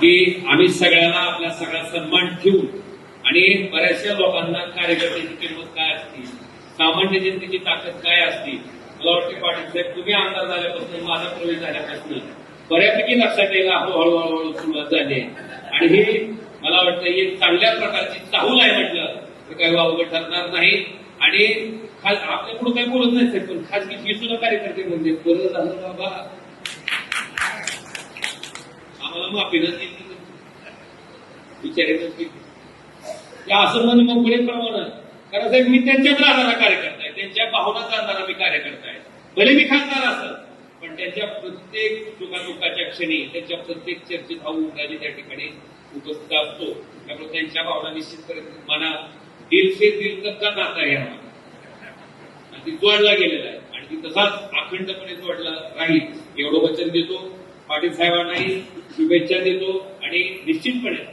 की आम्ही सगळ्यांना आपला सगळा सन्मान ठेवून आणि बऱ्याचशा लोकांना कार्यकर्त्याची किंमत काय असते, सामान्य जनतेची ताकद काय असते. मला वाटते पाटील साहेब तुम्ही आमदार झाल्यापासून, माझा प्रवेश झाल्यापासून बऱ्यापैकी लक्षात यायला हळूहळू सुरुवात झाली आहे. आणि ही मला वाटतं एक चांगल्या प्रकारची चाहूल आहे म्हटलं तर काही वावगं ठरणार नाही. आणि आपल्या पुढे काही बोलत नाही साहेब, पण खासगी ही सुद्धा कार्यकर्ते म्हणजे बरं झालं बाबा आम्हाला माफीनं विचारायचं असं मन मोकळेप्रमाणे. कारण साहेब मी त्यांच्याच राहणारा कार्यकर्ता आहे, त्यांच्या भावना जाणणारा मी कार्यकर्ता आहे. भले मी खासदार असत पण त्यांच्या प्रत्येक सुखादुःखाच्या क्षणी, त्यांच्या प्रत्येक चर्चेत हा उठायची त्या ठिकाणी उपस्थित असतो. त्यामुळे त्यांच्या भावना निश्चित मना दिल से दिल तक का नाता आहे आम्हाला, आणि ती जोडला गेलेला आहे आणि ती तसाच अखंडपणे जोडला राहील एवढं वचन देतो. पाटील साहेबांनाही शुभेच्छा देतो आणि निश्चितपणे